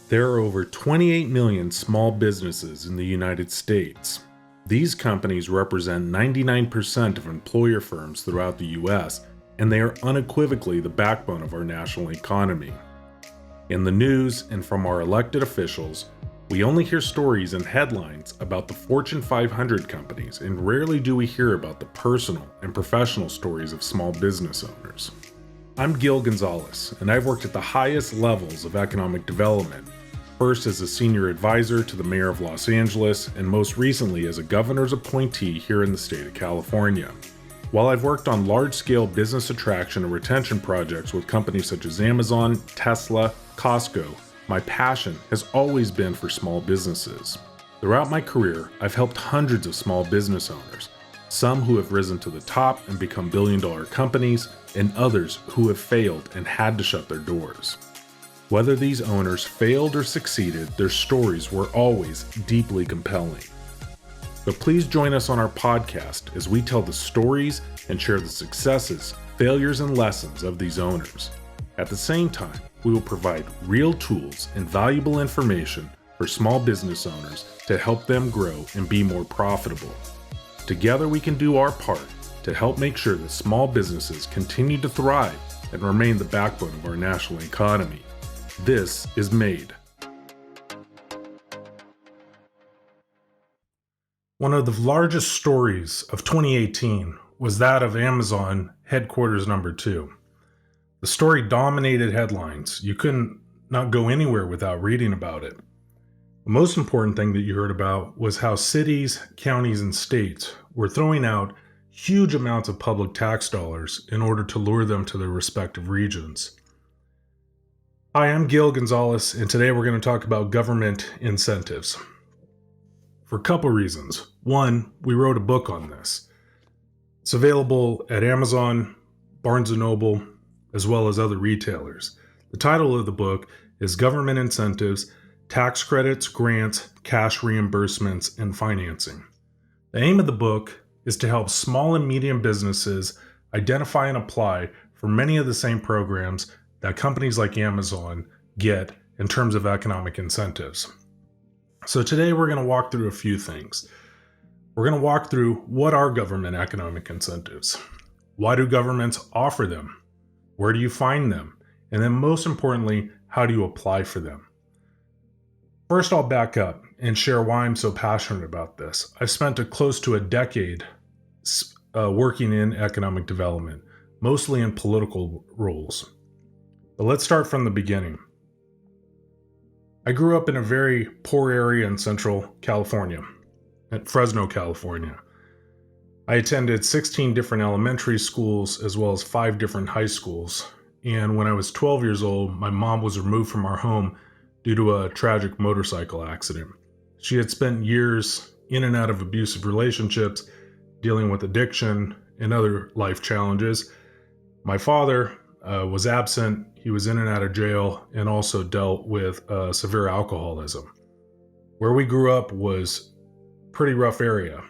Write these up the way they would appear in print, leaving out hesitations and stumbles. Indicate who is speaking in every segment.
Speaker 1: There are over 28 million small businesses in the United States. These companies represent 99% of employer firms throughout the US, and they are unequivocally the backbone of our national economy. In the news and from our elected officials, we only hear stories and headlines about the Fortune 500 companies, and rarely do we hear about the personal and professional stories of small business owners. I'm Gil Gonzalez, and I've worked at the highest levels of economic development, first as a senior advisor to the mayor of Los Angeles, and most recently as a governor's appointee here in the state of California. While I've worked on large-scale business attraction and retention projects with companies such as Amazon, Tesla, Costco, my passion has always been for small businesses. Throughout my career, I've helped hundreds of small business owners, some who have risen to the top and become billion-dollar companies, and others who have failed and had to shut their doors. Whether these owners failed or succeeded, their stories were always deeply compelling. So please join us on our podcast as we tell the stories and share the successes, failures, and lessons of these owners. At the same time, we will provide real tools and valuable information for small business owners to help them grow and be more profitable. Together we can do our part to help make sure that small businesses continue to thrive and remain the backbone of our national economy. This is MADE. One of the largest stories of 2018 was that of Amazon headquarters number 2. The story dominated headlines. You couldn't not go anywhere without reading about it. The most important thing that you heard about was how cities, counties, and states were throwing out huge amounts of public tax dollars in order to lure them to their respective regions. Hi, I'm Gil Gonzalez, and today we're going to talk about government incentives. For a couple reasons. One, we wrote a book on this. It's available at Amazon, Barnes & Noble, as well as other retailers. The title of the book is Government Incentives, Tax Credits, Grants, Cash Reimbursements, and Financing. The aim of the book is to help small and medium businesses identify and apply for many of the same programs that companies like Amazon get in terms of economic incentives. So today we're going to walk through a few things. We're going to walk through what are government economic incentives? Why do governments offer them? Where do you find them? And then most importantly, how do you apply for them? First, I'll back up and share why I'm so passionate about this. I've spent close to a decade working in economic development, mostly in political roles. But let's start from the beginning. I grew up in a very poor area in Central California, at Fresno, California. I attended 16 different elementary schools as well as 5 different high schools. And when I was 12 years old, my mom was removed from our home due to a tragic motorcycle accident. She had spent years in and out of abusive relationships, dealing with addiction and other life challenges. My father was absent. He was in and out of jail and also dealt with severe alcoholism. Where we grew up was a pretty rough area,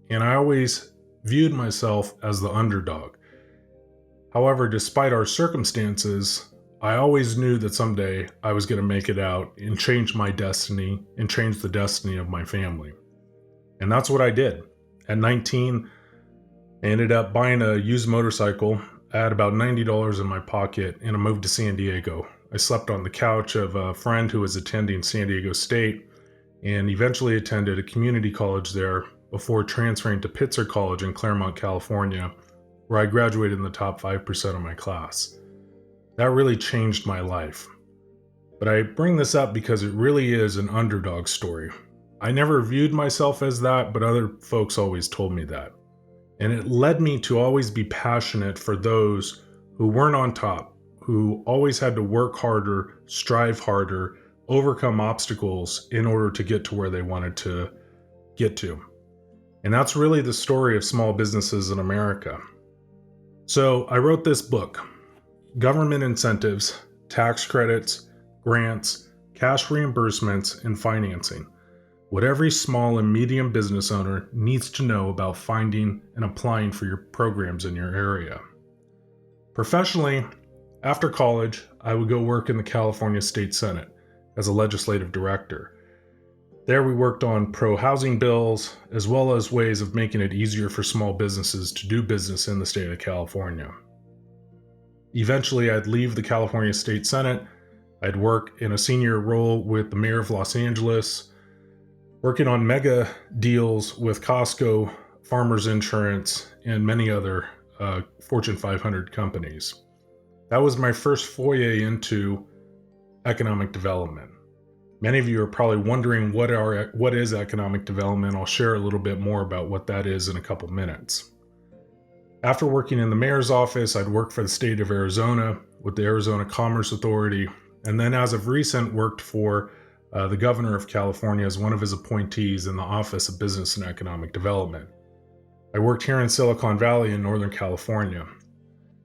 Speaker 1: and I always viewed myself as the underdog. However, despite our circumstances, I always knew that someday I was going to make it out and change my destiny and change the destiny of my family. And that's what I did. At 19, I ended up buying a used motorcycle. I had about $90 in my pocket and I moved to San Diego. I slept on the couch of a friend who was attending San Diego State and eventually attended a community college there before transferring to Pitzer College in Claremont, California, where I graduated in the top 5% of my class. That really changed my life. But I bring this up because it really is an underdog story. I never viewed myself as that, but other folks always told me that. And it led me to always be passionate for those who weren't on top, who always had to work harder, strive harder, overcome obstacles in order to get to where they wanted to get to. And that's really the story of small businesses in America. So I wrote this book, Government Incentives, Tax Credits, Grants, Cash Reimbursements, and Financing. What every small and medium business owner needs to know about finding and applying for your programs in your area. Professionally, after college, I would go work in the California State Senate. as a legislative director. There we worked on pro-housing bills, as well as ways of making it easier for small businesses to do business in the state of California. Eventually, I'd leave the California State Senate. I'd work in a senior role with the mayor of Los Angeles, working on mega deals with Costco, Farmers Insurance, and many other Fortune 500 companies. That was my first foray into economic development. Many of you are probably wondering what is economic development. I'll share a little bit more about what that is in a couple minutes. After working in the mayor's office, I'd worked for the state of Arizona with the Arizona Commerce Authority, and then as of recent worked for the governor of California as one of his appointees in the Office of Business and Economic Development. I worked here in Silicon Valley in Northern California.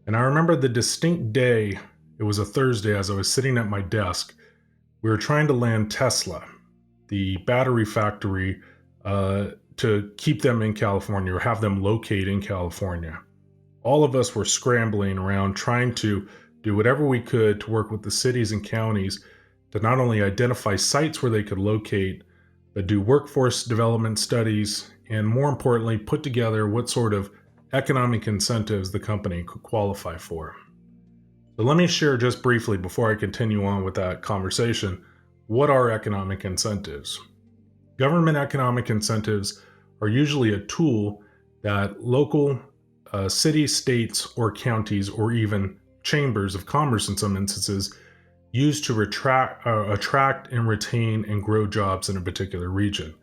Speaker 1: And I remember the distinct day, it was a Thursday, as I was sitting at my desk. We were trying to land Tesla, the battery factory, to keep them in California or have them locate in California. All of us were scrambling around trying to do whatever we could to work with the cities and counties to not only identify sites where they could locate, but do workforce development studies, and more importantly, put together what sort of economic incentives the company could qualify for. So let me share just briefly before I continue on with that conversation, what are economic incentives? Government economic incentives are usually a tool that local cities, states, or counties, or even chambers of commerce in some instances, use to attract and retain and grow jobs in a particular region.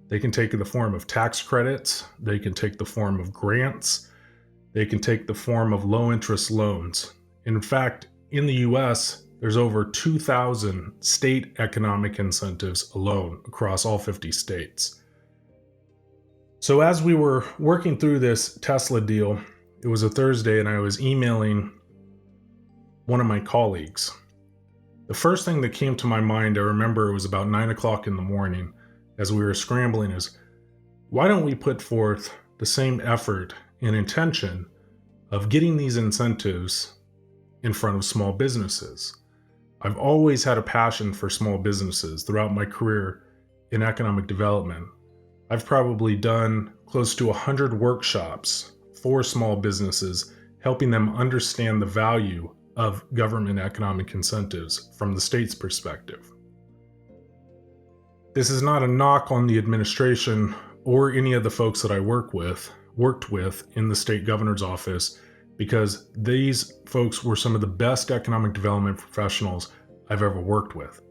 Speaker 1: They can take the form of tax credits, they can take the form of grants, they can take the form of low-interest loans. In fact, in the US, there's over 2,000 state economic incentives alone across all 50 states. So as we were working through this Tesla deal, it was a Thursday and I was emailing one of my colleagues. The first thing that came to my mind, I remember it was about 9 o'clock in the morning as we were scrambling, is why don't we put forth the same effort and intention of getting these incentives in front of small businesses? I've always had a passion for small businesses throughout my career in economic development. I've probably done close to 100 workshops for small businesses, helping them understand the value of government economic incentives from the state's perspective. This is not a knock on the administration or any of the folks that I worked with in the state governor's office, because these folks were some of the best economic development professionals I've ever worked with.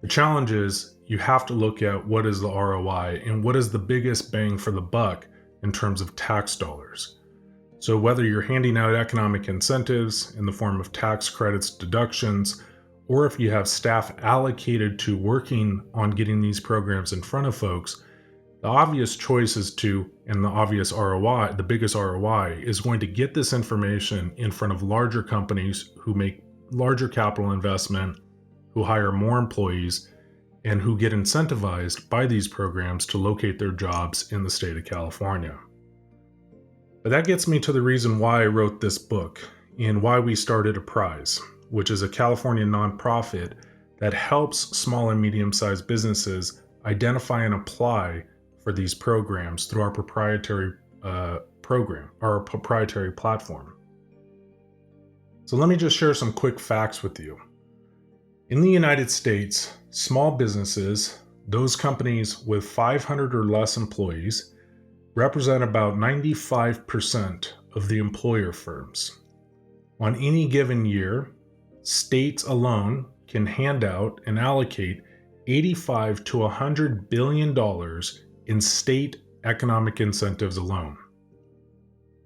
Speaker 1: The challenge is you have to look at what is the ROI and what is the biggest bang for the buck in terms of tax dollars. So whether you're handing out economic incentives in the form of tax credits, deductions, or if you have staff allocated to working on getting these programs in front of folks, the obvious choice is to, and the obvious ROI, the biggest ROI, is going to get this information in front of larger companies who make larger capital investment, who hire more employees, and who get incentivized by these programs to locate their jobs in the state of California. But that gets me to the reason why I wrote this book and why we started a prize, which is a California nonprofit that helps small and medium-sized businesses identify and apply for these programs through our proprietary proprietary platform. So let me just share some quick facts with you. In the United States, small businesses, those companies with 500 or less employees, represent about 95% of the employer firms. On any given year, states alone can hand out and allocate $85 to $100 billion in state economic incentives alone.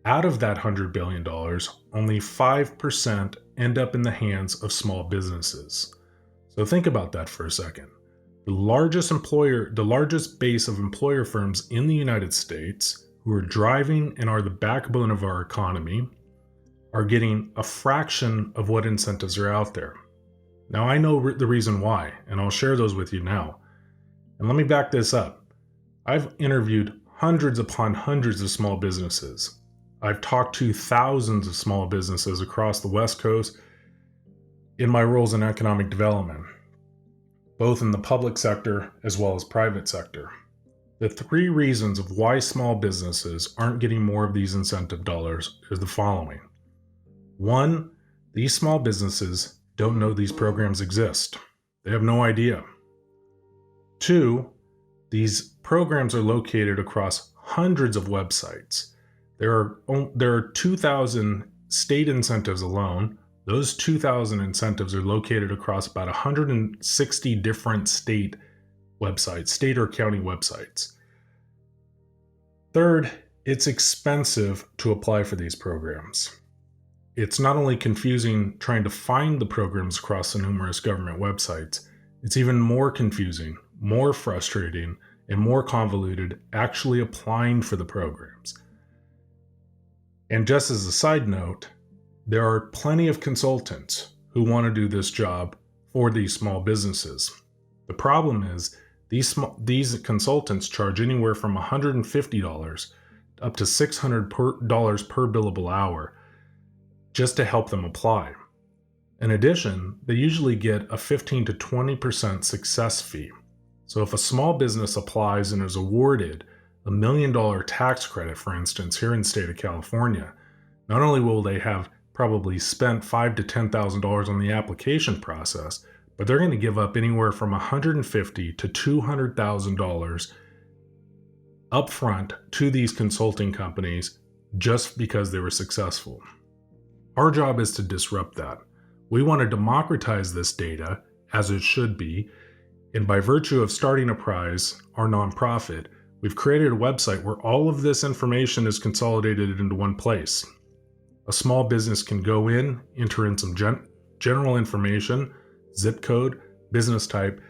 Speaker 1: Out of that $100 billion, only 5% end up in the hands of small businesses. So think about that for a second. The largest base of employer firms in the United States, who are driving and are the backbone of our economy, are getting a fraction of what incentives are out there. Now, I know the reason why, and I'll share those with you now. And let me back this up. I've interviewed hundreds upon hundreds of small businesses. I've talked to thousands of small businesses across the West Coast in my roles in economic development. both in the public sector as well as private sector. The three reasons of why small businesses aren't getting more of these incentive dollars is the following. One, these small businesses don't know these programs exist. They have no idea. Two, these programs are located across hundreds of websites. There are 2,000 state incentives alone. Those 2,000 incentives are located across about 160 different state websites, state or county websites. Third, it's expensive to apply for these programs. It's not only confusing trying to find the programs across the numerous government websites, it's even more confusing, more frustrating, and more convoluted actually applying for the programs. And just as a side note, there are plenty of consultants who want to do this job for these small businesses. The problem is these consultants charge anywhere from $150 up to $600 per billable hour just to help them apply. In addition, they usually get a 15 to 20% success fee. So if a small business applies and is awarded a $1 million tax credit, for instance, here in the state of California, not only will they have probably spent $5,000 to $10,000 on the application process, but they're going to give up anywhere from $150,000 to $200,000 upfront to these consulting companies just because they were successful. Our job is to disrupt that. We want to democratize this data, as it should be, and by virtue of starting a prize, our nonprofit, we've created a website where all of this information is consolidated into one place. A small business can go in, enter in some general information, zip code, business type,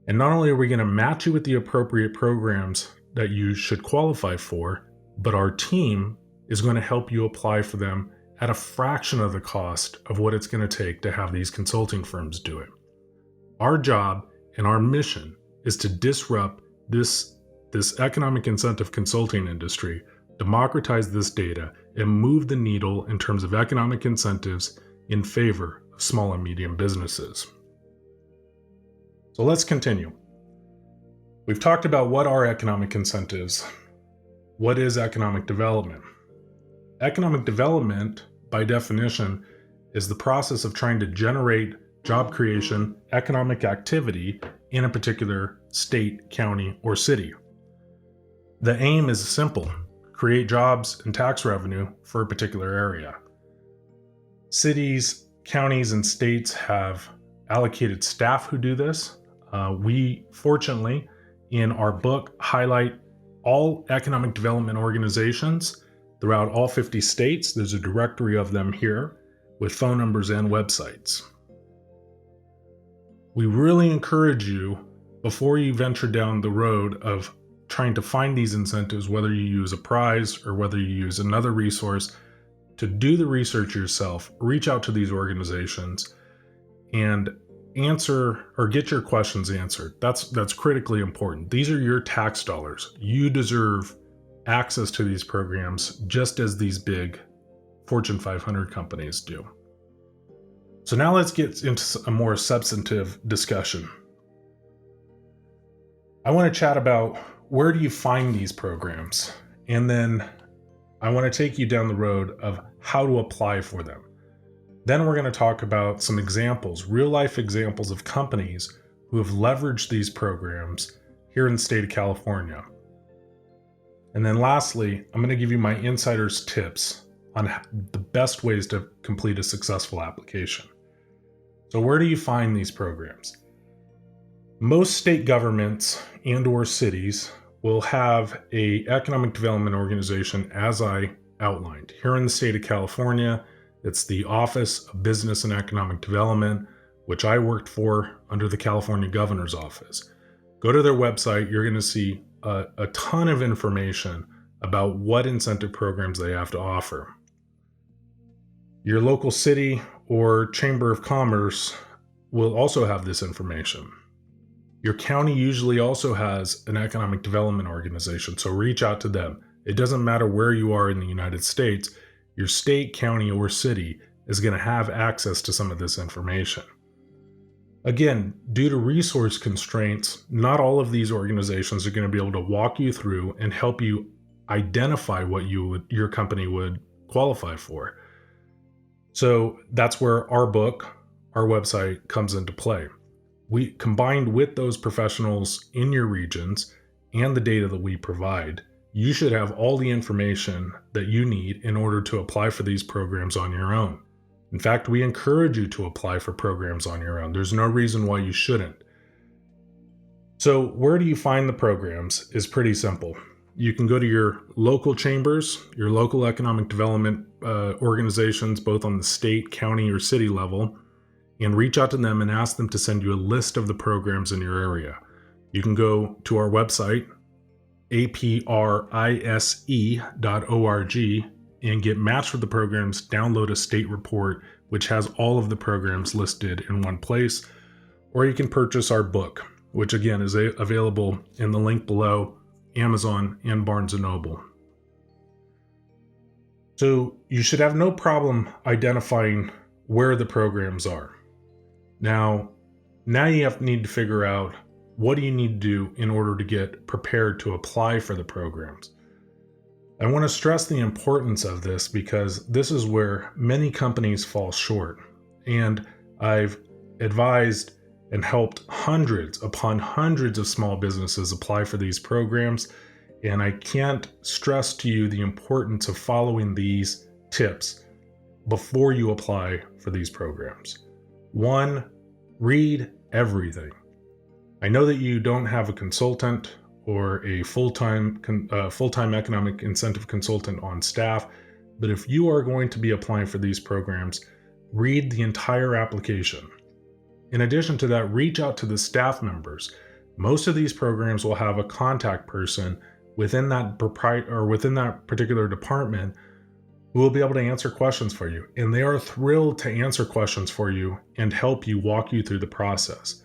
Speaker 1: and not only are we going to match you with the appropriate programs that you should qualify for, but our team is going to help you apply for them at a fraction of the cost of what it's going to take to have these consulting firms do it. Our job and our mission is to disrupt this economic incentive consulting industry, democratize this data, and move the needle in terms of economic incentives in favor of small and medium businesses. So let's continue. We've talked about what are economic incentives. What is economic development? Economic development, by definition, is the process of trying to generate job creation, economic activity in a particular state, county, or city. The aim is simple: create jobs and tax revenue for a particular area. Cities, counties, and states have allocated staff who do this. We, fortunately, in our book, highlight all economic development organizations throughout all 50 states. There's a directory of them here with phone numbers and websites. We really encourage you, before you venture down the road of trying to find these incentives, whether you use a prize or whether you use another resource, to do the research yourself, reach out to these organizations, and answer or get your questions answered. That's critically important. These are your tax dollars. You deserve access to these programs just as these big Fortune 500 companies do. So now let's get into a more substantive discussion. I want to chat about where do you find these programs, and then I want to take you down the road of how to apply for them. Then we're going to talk about some examples, real life examples of companies who have leveraged these programs here in the state of California. And then lastly, I'm going to give you my insider's tips on the best ways to complete a successful application. So where do you find these programs? Most state governments and or cities will have an economic development organization, as I outlined. Here in the state of California, it's the Office of Business and Economic Development, which I worked for under the California Governor's Office. Go to their website, you're going to see a ton of information about what incentive programs they have to offer. Your local city or chamber of commerce will also have this information. Your county usually also has an economic development organization, so reach out to them. It doesn't matter where you are in the United States, your state, county, or city is going to have access to some of this information. Again, due to resource constraints, not all of these organizations are going to be able to walk you through and help you identify what your company would qualify for. So that's where our book, our website comes into play. We combined with those professionals in your regions and the data that we provide, you should have all the information that you need in order to apply for these programs on your own. In fact, we encourage you to apply for programs on your own. There's no reason why you shouldn't. So where do you find the programs is pretty simple. You can go to your local chambers, your local economic development organizations, both on the state, county, or city level, and reach out to them and ask them to send you a list of the programs in your area. You can go to our website, aprise.org, and get matched with the programs, download a state report, which has all of the programs listed in one place, or you can purchase our book, which again is available in the link below, Amazon and Barnes & Noble. So you should have no problem identifying where the programs are. Now you need to figure out what do you need to do in order to get prepared to apply for the programs. I want to stress the importance of this because this is where many companies fall short. And I've advised and helped hundreds upon hundreds of small businesses apply for these programs. And I can't stress to you the importance of following these tips before you apply for these programs. 1, read everything. I know that you don't have a consultant or a full-time economic incentive consultant on staff, but if you are going to be applying for these programs, read the entire application. In addition to that, reach out to the staff members. Most of these programs will have a contact person within that particular department who will be able to answer questions for you, and they are thrilled to answer questions for you and help you walk you through the process.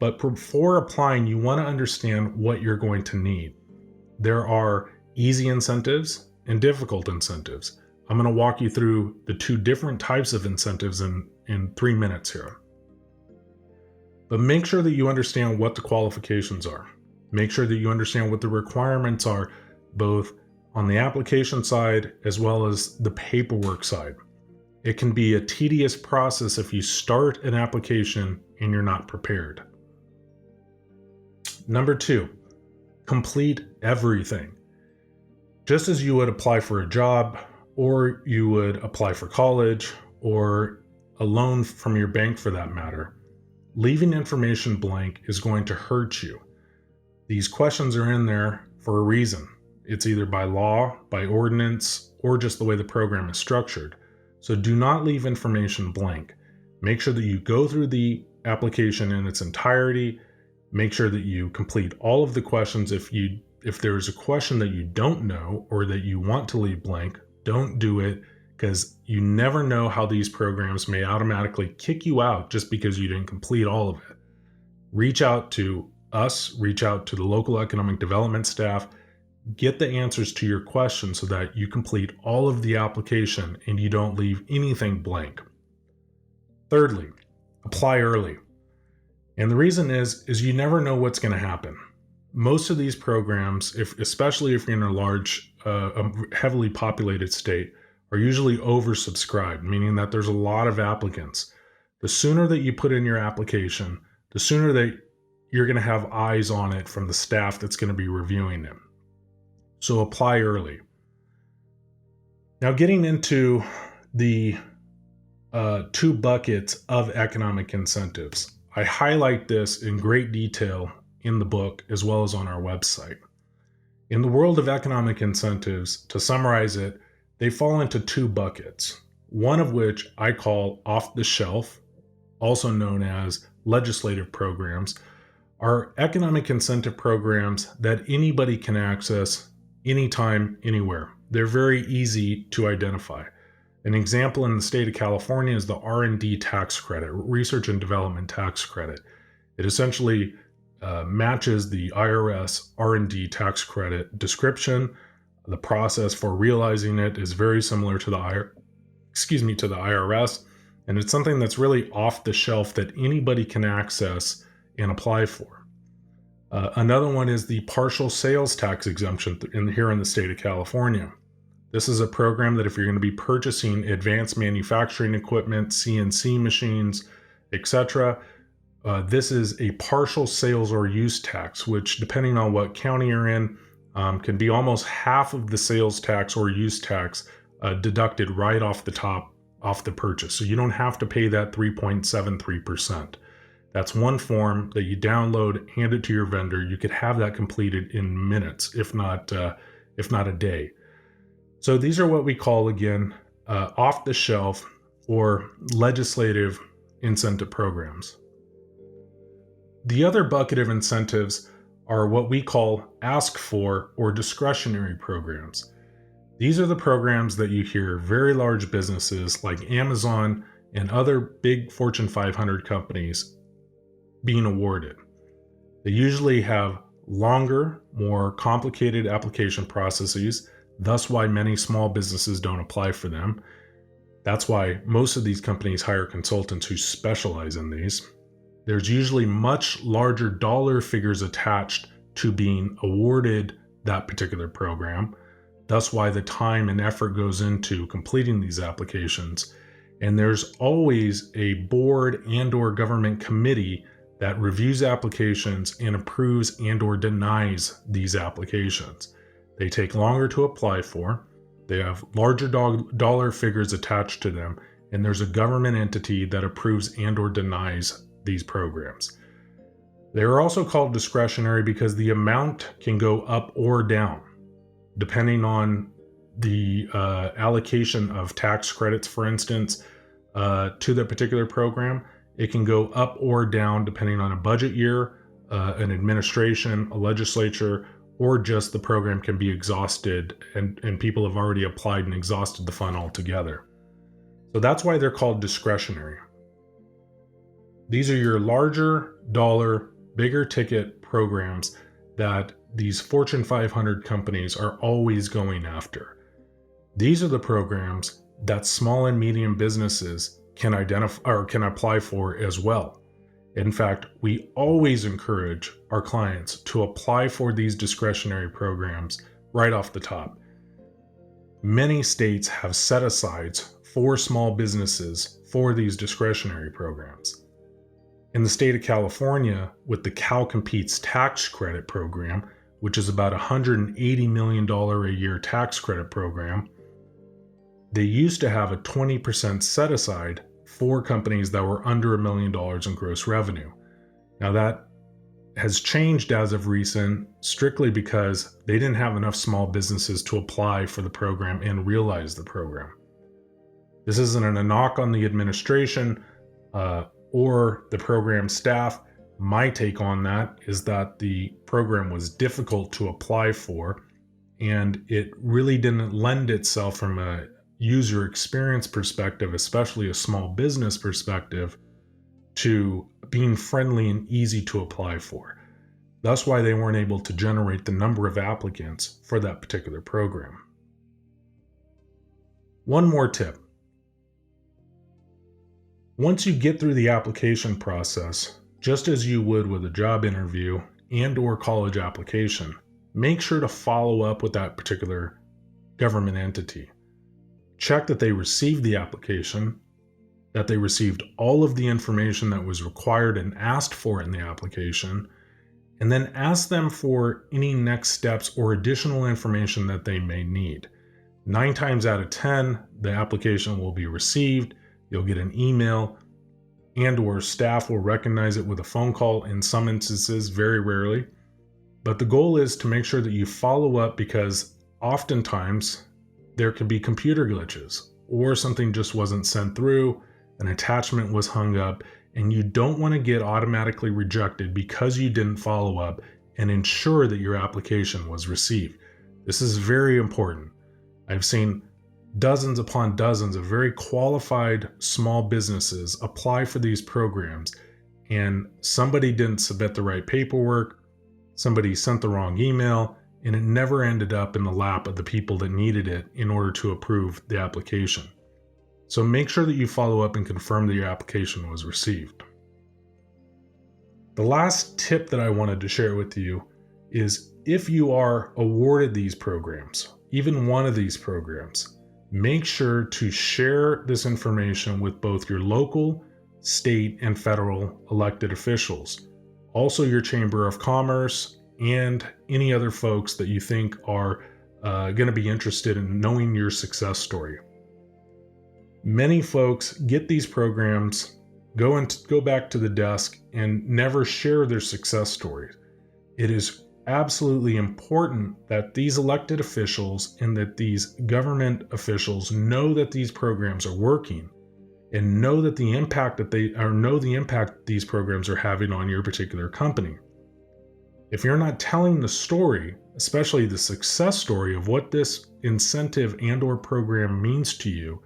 Speaker 1: But before applying, you want to understand what you're going to need. There are easy incentives and difficult incentives. I'm going to walk you through the 2 different types of incentives in 3 minutes here. But make sure that you understand what the qualifications are. Make sure that you understand what the requirements are, both on the application side as well as the paperwork side. It can be a tedious process if you start an application and you're not prepared. Number 2, complete everything. Just as you would apply for a job, or you would apply for college, or a loan from your bank for that matter, leaving information blank is going to hurt you. These questions are in there for a reason. It's either by law, by ordinance, or just the way the program is structured. So do not leave information blank. Make sure that you go through the application in its entirety. Make sure that you complete all of the questions. If there's a question that you don't know or that you want to leave blank, don't do it, because you never know how these programs may automatically kick you out just because you didn't complete all of it. Reach out to us, reach out to the local economic development staff, get the answers to your questions so that you complete all of the application and you don't leave anything blank. Thirdly, apply early. And the reason is you never know what's going to happen. Most of these programs, especially if you're in a large, heavily populated state, are usually oversubscribed, meaning that there's a lot of applicants. The sooner that you put in your application, the sooner that you're going to have eyes on it from the staff that's going to be reviewing it. So apply early. Now, getting into the 2 buckets of economic incentives. I highlight this in great detail in the book as well as on our website. In the world of economic incentives, to summarize it, they fall into 2 buckets, one of which I call off-the-shelf, also known as legislative programs, are economic incentive programs that anybody can access anytime, anywhere. They're very easy to identify. An example in the state of California is the R&D tax credit, research and development tax credit. It essentially matches the IRS R&D tax credit description. The process for realizing it is very similar to the IRS. And it's something that's really off the shelf that anybody can access and apply for. Another one is the partial sales tax exemption here in the state of California. This is a program that if you're going to be purchasing advanced manufacturing equipment, CNC machines, etc., this is a partial sales or use tax, which, depending on what county you're in, can be almost half of the sales tax or use tax deducted right off the top, off the purchase. So you don't have to pay that 3.73%. That's one form that you download, hand it to your vendor. You could have that completed in minutes, if not a day. So these are what we call, again, off the shelf or legislative incentive programs. The other bucket of incentives are what we call ask for or discretionary programs. These are the programs that you hear very large businesses like Amazon and other big Fortune 500 companies being awarded. They usually have longer, more complicated application processes, thus why many small businesses don't apply for them. That's why most of these companies hire consultants who specialize in these. There's usually much larger dollar figures attached to being awarded that particular program. Thus why the time and effort goes into completing these applications. And there's always a board and/or government committee that reviews applications and approves and/or denies these applications. They take longer to apply for. They have larger dollar figures attached to them, and there's a government entity that approves and/or denies these programs. They are also called discretionary because the amount can go up or down depending on the allocation of tax credits, for instance, to the particular program. It can go up or down depending on a budget year, an administration, a legislature, or just the program can be exhausted and people have already applied and exhausted the fund altogether. So that's why they're called discretionary. These are your larger dollar, bigger ticket programs that these Fortune 500 companies are always going after. These are the programs that small and medium businesses can identify or can apply for as well. In fact, we always encourage our clients to apply for these discretionary programs right off the top. Many states have set-asides for small businesses for these discretionary programs. In the state of California, with the Cal Competes tax credit program, which is about $180 million a year tax credit program, they used to have a 20% set aside for companies that were under $1 million in gross revenue. Now that has changed as of recent, strictly because they didn't have enough small businesses to apply for the program and realize the program. This isn't a knock on the administration or the program staff. My take on that is that the program was difficult to apply for, and it really didn't lend itself from a user experience perspective, especially a small business perspective, to being friendly and easy to apply for. That's why they weren't able to generate the number of applicants for that particular program. One more tip. Once you get through the application process, just as you would with a job interview and/or college application, make sure to follow up with that particular government entity. Check that they received the application, that they received all of the information that was required and asked for in the application, and then ask them for any next steps or additional information that they may need. 9 times out of 10, the application will be received, you'll get an email, and/or staff will recognize it with a phone call in some instances, very rarely. But the goal is to make sure that you follow up, because oftentimes there could be computer glitches or something just wasn't sent through, an attachment was hung up, and you don't want to get automatically rejected because you didn't follow up and ensure that your application was received. This is very important. I've seen dozens upon dozens of very qualified small businesses apply for these programs, and somebody didn't submit the right paperwork, somebody sent the wrong email, and it never ended up in the lap of the people that needed it in order to approve the application. So make sure that you follow up and confirm that your application was received. The last tip that I wanted to share with you is if you are awarded these programs, even one of these programs, make sure to share this information with both your local, state, and federal elected officials, also your Chamber of Commerce, and any other folks that you think are going to be interested in knowing your success story. Many folks get these programs, go back to the desk, and never share their success stories. It is absolutely important that these elected officials and that these government officials know that these programs are working and know that the impact these programs are having on your particular company. If you're not telling the story, especially the success story of what this incentive and/or program means to you,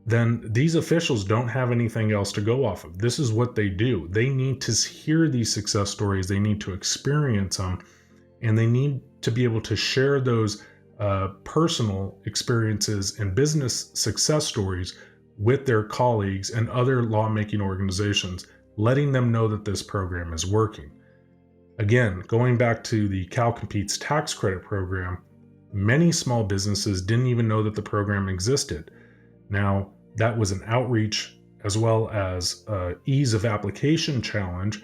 Speaker 1: then these officials don't have anything else to go off of. This is what they do. They need to hear these success stories, they need to experience them, and they need to be able to share those personal experiences and business success stories with their colleagues and other lawmaking organizations, letting them know that this program is working. Again, going back to the Cal Competes tax credit program, many small businesses didn't even know that the program existed. Now, that was an outreach as well as ease of application challenge,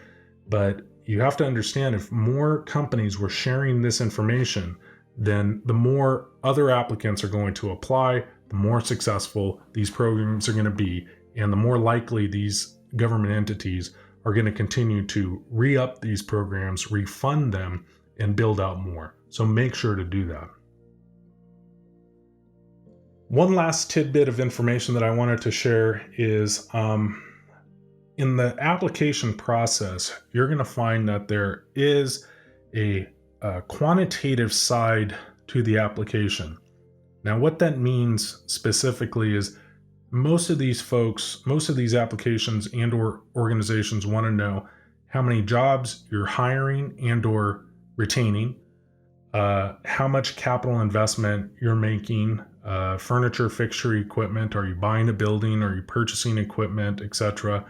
Speaker 1: but you have to understand, if more companies were sharing this information, then the more other applicants are going to apply, the more successful these programs are going to be, and the more likely these government entities are going to continue to re-up these programs, refund them, and build out more. So make sure to do that. One last tidbit of information that I wanted to share is in the application process, you're going to find that there is a quantitative side to the application. Now, what that means specifically is most of these applications and/or organizations want to know how many jobs you're hiring and/or retaining, how much capital investment you're making, furniture, fixture, equipment. Are you buying a building? Are you purchasing equipment, etc.?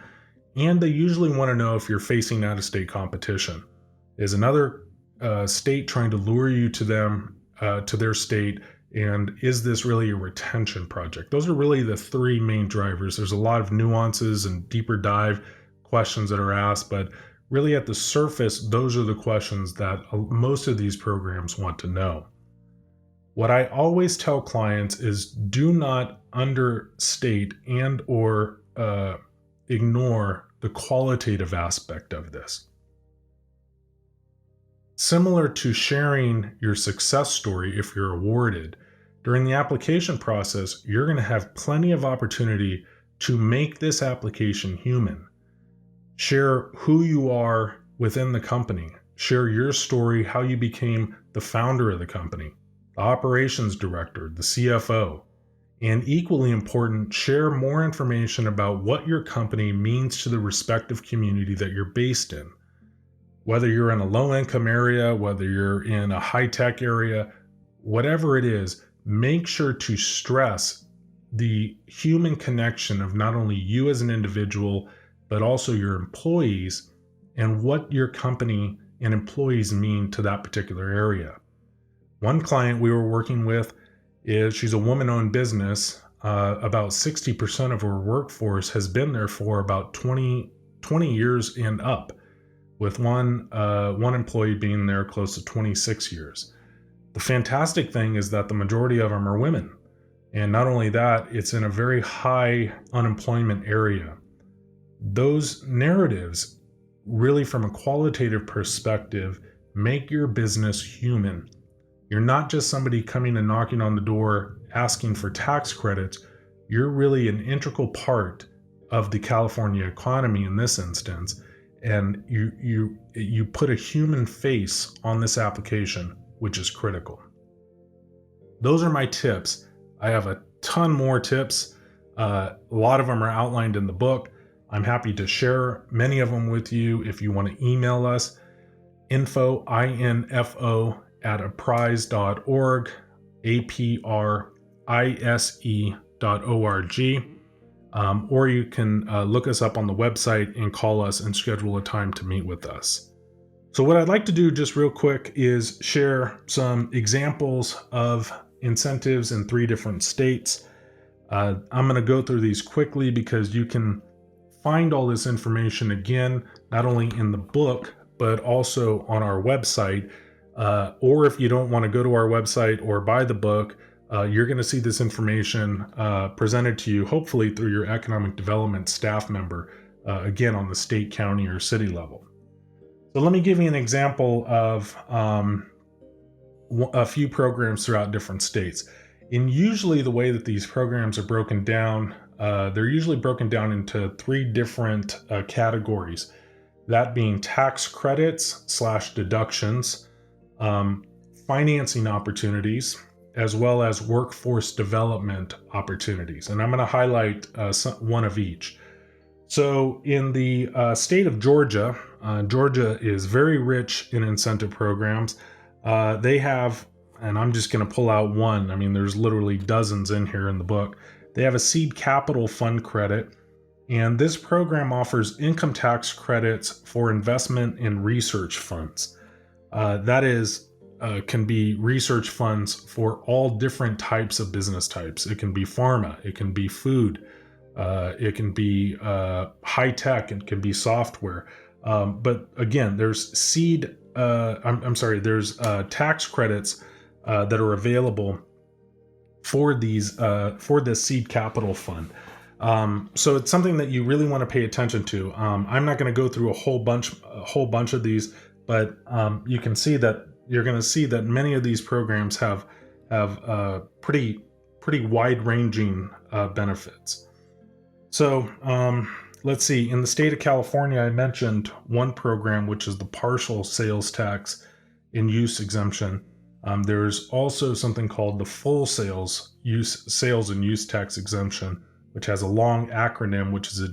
Speaker 1: And they usually want to know if you're facing out-of-state competition. Is another state trying to lure you to their state? And is this really a retention project? Those are really the three main drivers. There's a lot of nuances and deeper dive questions that are asked, but really at the surface, those are the questions that most of these programs want to know. What I always tell clients is do not understate and/or ignore the qualitative aspect of this. Similar to sharing your success story if you're awarded, during the application process, you're going to have plenty of opportunity to make this application human. Share who you are within the company. Share your story, how you became the founder of the company, the operations director, the CFO. And equally important, share more information about what your company means to the respective community that you're based in. Whether you're in a low-income area, whether you're in a high-tech area, whatever it is, make sure to stress the human connection of not only you as an individual, but also your employees and what your company and employees mean to that particular area. One client we were working with she's a woman-owned business. About 60% of her workforce has been there for about 20 years and up, with one employee being there close to 26 years. The fantastic thing is that the majority of them are women. And not only that, it's in a very high unemployment area. Those narratives, really from a qualitative perspective, make your business human. You're not just somebody coming and knocking on the door asking for tax credits. You're really an integral part of the California economy in this instance. And you put a human face on this application, which is critical. Those are my tips. I have a ton more tips. A lot of them are outlined in the book. I'm happy to share many of them with you. If you want to email us, info@apprise.org, aprise.org. or you can look us up on the website and call us and schedule a time to meet with us. So what I'd like to do just real quick is share some examples of incentives in 3 different states. I'm going to go through these quickly because you can find all this information again, not only in the book, but also on our website. Or if you don't want to go to our website or buy the book, you're going to see this information presented to you, hopefully through your economic development staff member, again, on the state, county, or city level. So let me give you an example of a few programs throughout different states. And usually the way that these programs are broken down, they're usually broken down into 3 different categories. That being tax credits / deductions, financing opportunities, as well as workforce development opportunities. And I'm going to highlight one of each. So in the state of Georgia, Georgia is very rich in incentive programs. They have, and I'm just going to pull out one. I mean, there's literally dozens in here in the book. They have a seed capital fund credit, and this program offers income tax credits for investment in research funds. That is, can be research funds for all different types of business types. It can be pharma, it can be food, it can be high tech, it can be software. But again, there's there's tax credits that are available for this seed capital fund. So it's something that you really want to pay attention to. I'm not going to go through a whole bunch of these, but you're going to see that many of these programs have pretty wide-ranging benefits. So let's see. In the state of California, I mentioned one program, which is the partial sales tax and use exemption. There's also something called the full sales and use tax exemption, which has a long acronym, which is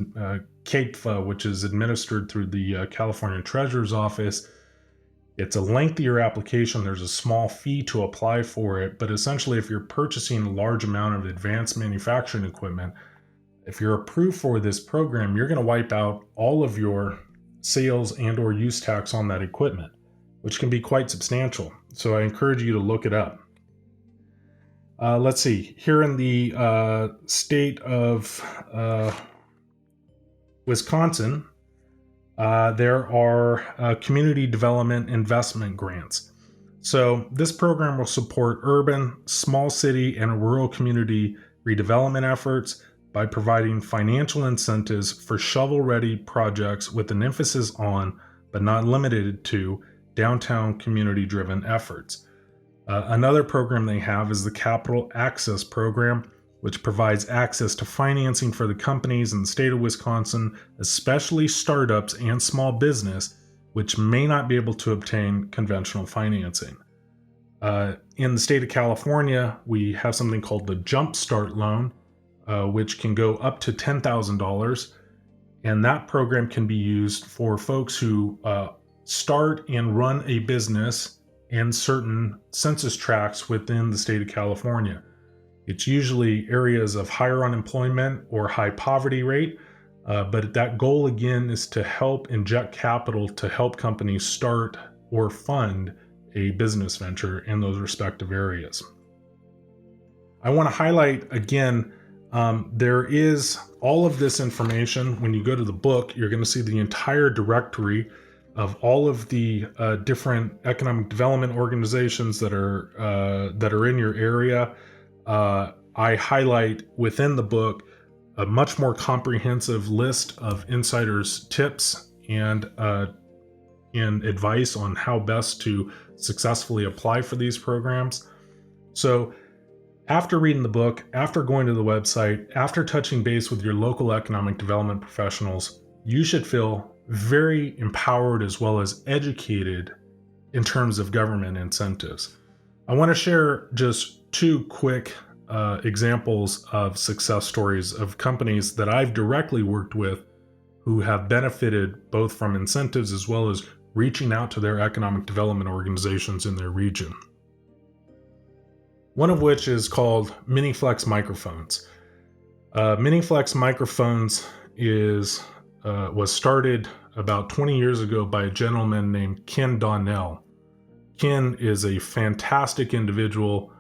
Speaker 1: CAPFA, which is administered through the California Treasurer's Office. It's a lengthier application. There's a small fee to apply for it, but essentially if you're purchasing a large amount of advanced manufacturing equipment, if you're approved for this program, you're going to wipe out all of your sales and or use tax on that equipment, which can be quite substantial. So I encourage you to look it up. Let's see. Here in the state of Wisconsin, there are community development investment grants. So this program will support urban, small city, and rural community redevelopment efforts by providing financial incentives for shovel-ready projects with an emphasis on, but not limited to, downtown community-driven efforts. Another program they have is the Capital Access Program, which provides access to financing for the companies in the state of Wisconsin, especially startups and small business, which may not be able to obtain conventional financing. In the state of California, we have something called the Jump Start Loan, which can go up to $10,000. And that program can be used for folks who start and run a business in certain census tracts within the state of California. It's usually areas of higher unemployment or high poverty rate, but that goal again is to help inject capital to help companies start or fund a business venture in those respective areas. I want to highlight again, there is all of this information. When you go to the book, you're going to see the entire directory of all of the different economic development organizations that are in your area. I highlight within the book a much more comprehensive list of insiders' tips and advice on how best to successfully apply for these programs. So after reading the book, after going to the website, after touching base with your local economic development professionals, you should feel very empowered as well as educated in terms of government incentives. I want to share just 2 quick examples of success stories of companies that I've directly worked with who have benefited both from incentives as well as reaching out to their economic development organizations in their region. One of which is called MiniFlex Microphones. Miniflex Microphones was started about 20 years ago by a gentleman named Ken Donnell. Ken is a fantastic individual,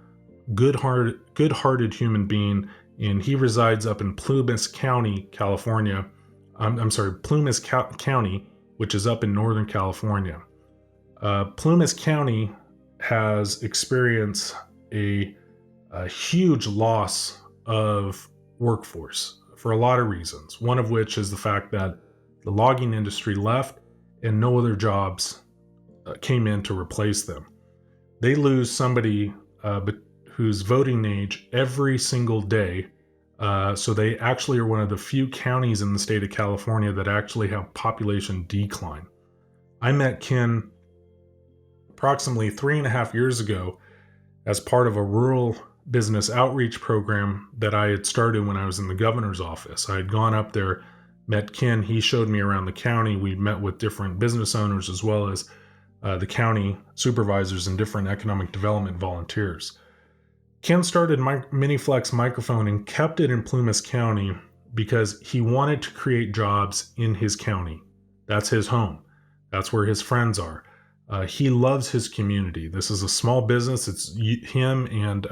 Speaker 1: good-hearted human being, and he resides up in Plumas County, California. I'm sorry, Plumas County, which is up in Northern California. Plumas County has experienced a huge loss of workforce for a lot of reasons, one of which is the fact that the logging industry left and no other jobs came in to replace them. They lose somebody who's voting age every single day. So they actually are one of the few counties in the state of California that actually have population decline. I met Ken approximately 3.5 years ago as part of a rural business outreach program that I had started when I was in the governor's office. I had gone up there, met Ken. He showed me around the county. We met with different business owners as well as the county supervisors and different economic development volunteers. Ken started Miniflex Microphone and kept it in Plumas County because he wanted to create jobs in his county. That's his home. That's where his friends are. He loves his community. This is a small business. It's him and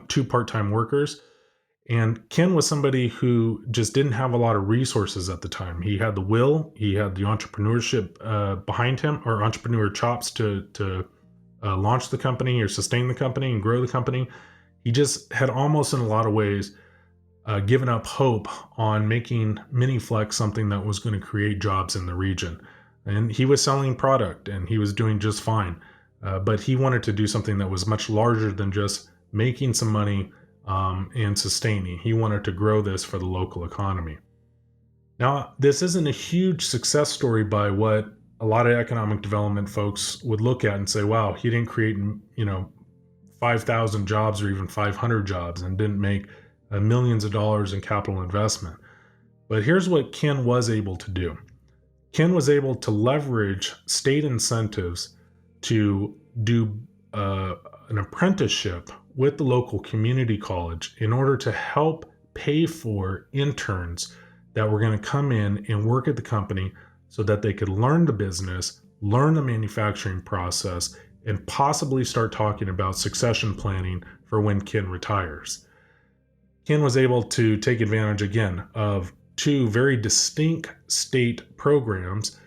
Speaker 1: two part-time workers. And Ken was somebody who just didn't have a lot of resources at the time. He had the will, he had the entrepreneurship behind him, or entrepreneur chops to launch the company or sustain the company and grow the company. He just had almost in a lot of ways given up hope on making Miniflex something that was going to create jobs in the region. And he was selling product and he was doing just fine. But he wanted to do something that was much larger than just making some money and sustaining. He wanted to grow this for the local economy. Now, this isn't a huge success story by what a lot of economic development folks would look at and say, wow, he didn't create, 5,000 jobs or even 500 jobs and didn't make millions of dollars in capital investment. But here's what Ken was able to do. Ken was able to leverage state incentives to do an apprenticeship with the local community college in order to help pay for interns that were going to come in and work at the company so that they could learn the business, learn the manufacturing process, and possibly start talking about succession planning for when Ken retires. Ken was able to take advantage again of two very distinct state programs.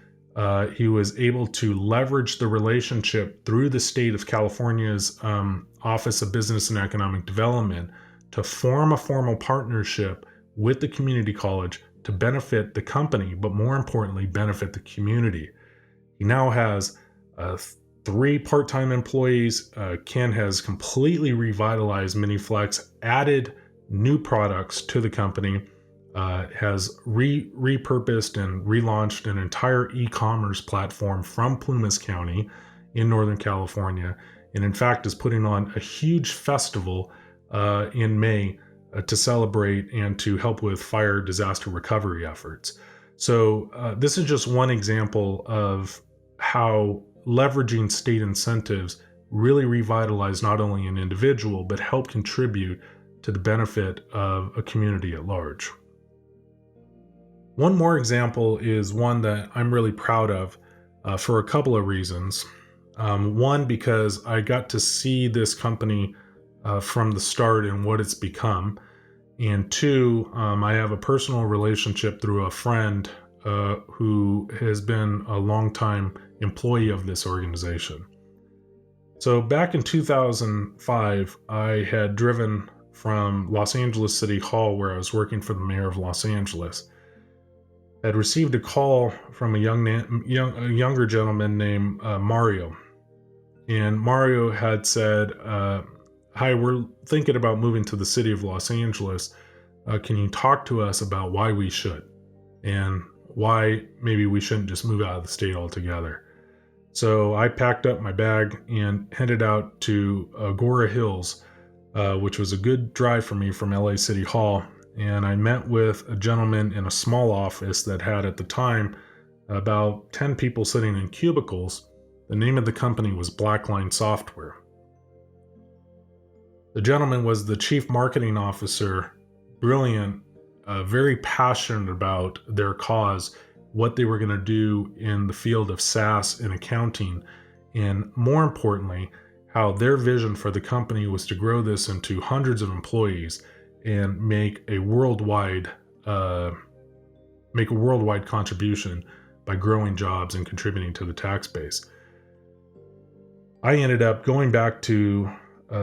Speaker 1: He was able to leverage the relationship through the state of California's Office of Business and Economic Development to form a formal partnership with the community college to benefit the company, but more importantly, benefit the community. He now has 3 part-time employees. Ken has completely revitalized Miniflex, added new products to the company, has repurposed and relaunched an entire e-commerce platform from Plumas County in Northern California, and in fact is putting on a huge festival in May to celebrate and to help with fire disaster recovery efforts. So this is just one example of how leveraging state incentives really revitalize not only an individual, but help contribute to the benefit of a community at large. One more example is one that I'm really proud of for a couple of reasons. One, because I got to see this company from the start and what it's become. And two, I have a personal relationship through a friend who has been a longtime employee of this organization. So back in 2005, I had driven from Los Angeles City Hall, where I was working for the mayor of Los Angeles. I had received a call from a younger gentleman named Mario. And Mario had said, hi, we're thinking about moving to the city of Los Angeles. Can you talk to us about why we should and why maybe we shouldn't just move out of the state altogether? So I packed up my bag and headed out to Agora Hills, which was a good drive for me from LA City Hall. And I met with a gentleman in a small office that had at the time about 10 people sitting in cubicles. The name of the company was Blackline Software. The gentleman was the chief marketing officer, brilliant very passionate about their cause, what they were going to do in the field of SaaS and accounting, and more importantly, how their vision for the company was to grow this into hundreds of employees and make a worldwide contribution by growing jobs and contributing to the tax base. I ended up going back to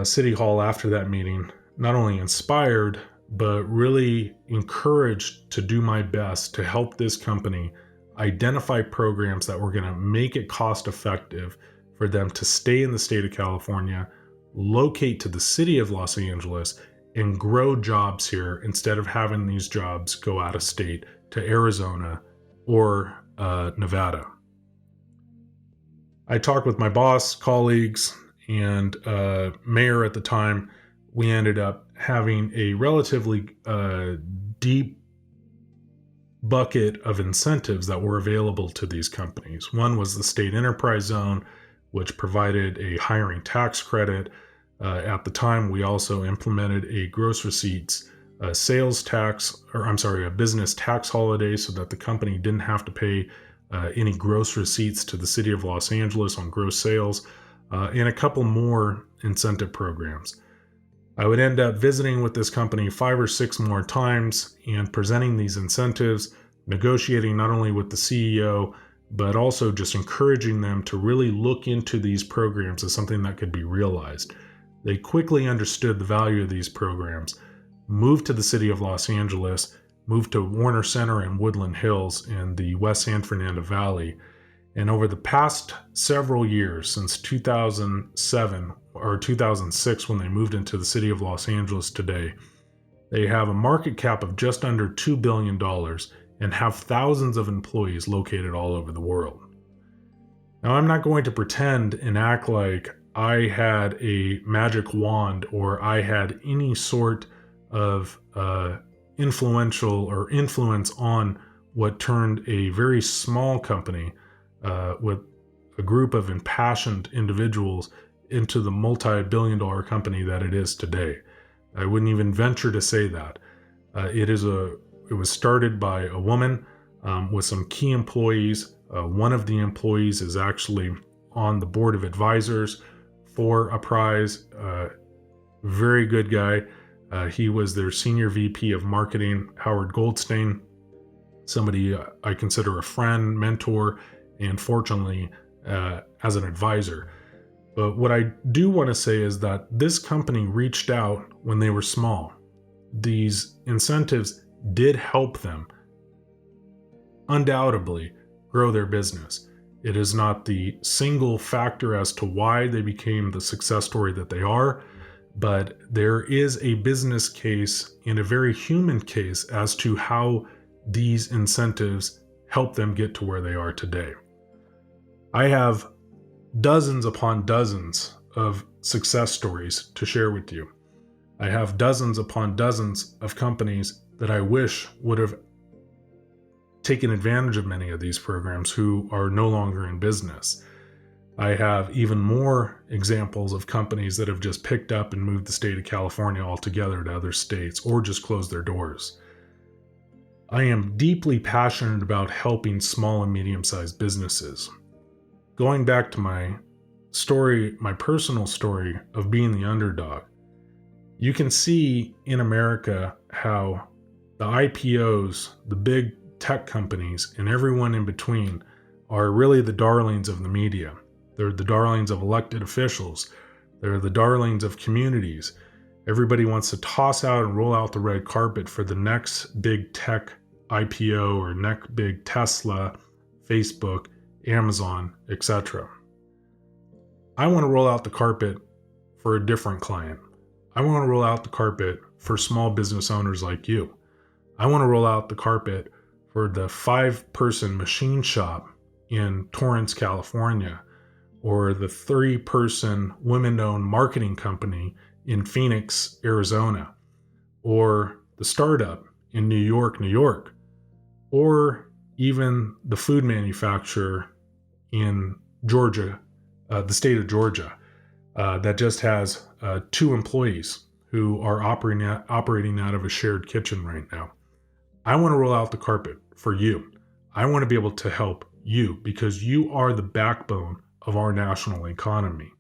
Speaker 1: City Hall after that meeting, not only inspired, but really encouraged to do my best to help this company identify programs that were going to make it cost effective for them to stay in the state of California, locate to the city of Los Angeles, and grow jobs here instead of having these jobs go out of state to Arizona or Nevada. I talked with my boss, colleagues, and mayor at the time. We ended up having a relatively deep bucket of incentives that were available to these companies. One was the state enterprise zone, which provided a hiring tax credit. At the time, we also implemented a gross receipts a business tax holiday so that the company didn't have to pay any gross receipts to the city of Los Angeles on gross sales, and a couple more incentive programs. I would end up visiting with this company 5 or 6 more times and presenting these incentives, negotiating not only with the CEO, but also just encouraging them to really look into these programs as something that could be realized. They quickly understood the value of these programs, moved to the city of Los Angeles, moved to Warner Center and Woodland Hills in the West San Fernando Valley. And over the past several years, since 2007 or 2006, when they moved into the city of Los Angeles today, they have a market cap of just under $2 billion and have thousands of employees located all over the world. Now, I'm not going to pretend and act like I had a magic wand or I had any sort of influential or influence on what turned a very small company with a group of impassioned individuals into the multi-billion-dollar company that it is today. I wouldn't even venture to say that. It was started by a woman with some key employees. One of the employees is actually on the board of advisors for Apprise. Very good guy. He was their senior VP of marketing, Howard Goldstein, somebody I consider a friend, mentor, and fortunately as an advisor. But what I do want to say is that this company reached out when they were small. These incentives did help them undoubtedly grow their business. It is not the single factor as to why they became the success story that they are, but there is a business case and a very human case as to how these incentives help them get to where they are today. I have dozens upon dozens of success stories to share with you. I have dozens upon dozens of companies that I wish would have taken advantage of many of these programs who are no longer in business. I have even more examples of companies that have just picked up and moved the state of California altogether to other states or just closed their doors. I am deeply passionate about helping small and medium-sized businesses. Going back to my story, my personal story of being the underdog, you can see in America how the IPOs, the big tech companies, and everyone in between are really the darlings of the media. They're the darlings of elected officials. They're the darlings of communities. Everybody wants to toss out and roll out the red carpet for the next big tech IPO or next big Tesla, Facebook, Amazon, etc. I want to roll out the carpet for a different client. I want to roll out the carpet for small business owners like you. I want to roll out the carpet for the 5-person machine shop in Torrance, California, or the 3-person women-owned marketing company in Phoenix, Arizona, or the startup in New York, New York, or even the food manufacturer in Georgia, the state of Georgia, that just has 2 employees who are operating out of a shared kitchen right now. I want to roll out the carpet for you. I want to be able to help you because you are the backbone of our national economy.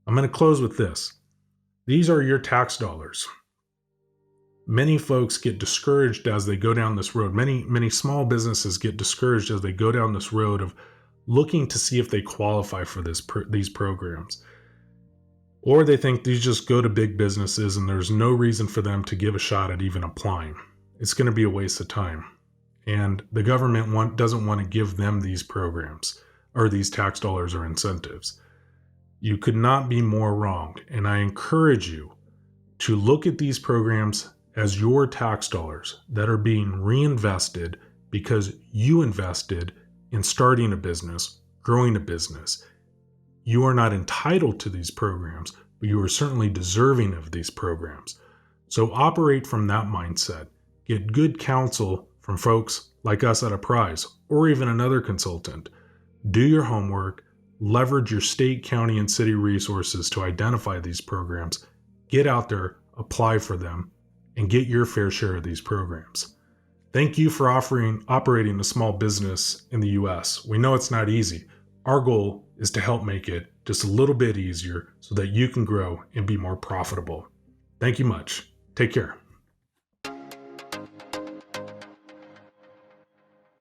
Speaker 1: I'm going to close with this. These are your tax dollars. Many folks get discouraged as they go down this road. Many small businesses get discouraged as they go down this road of looking to see if they qualify for these programs. Or they think these just go to big businesses and there's no reason for them to give a shot at even applying. It's going to be a waste of time. And the government doesn't want to give them these programs or these tax dollars or incentives. You could not be more wrong. And I encourage you to look at these programs as your tax dollars that are being reinvested because you invested in starting a business, growing a business. You are not entitled to these programs, but you are certainly deserving of these programs. So operate from that mindset. Get good counsel from folks like us at Apprise or even another consultant. Do your homework, leverage your state, county, and city resources to identify these programs. Get out there, apply for them, and get your fair share of these programs. Thank you for operating a small business in the U.S. We know it's not easy. Our goal is to help make it just a little bit easier so that you can grow and be more profitable. Thank you much. Take care.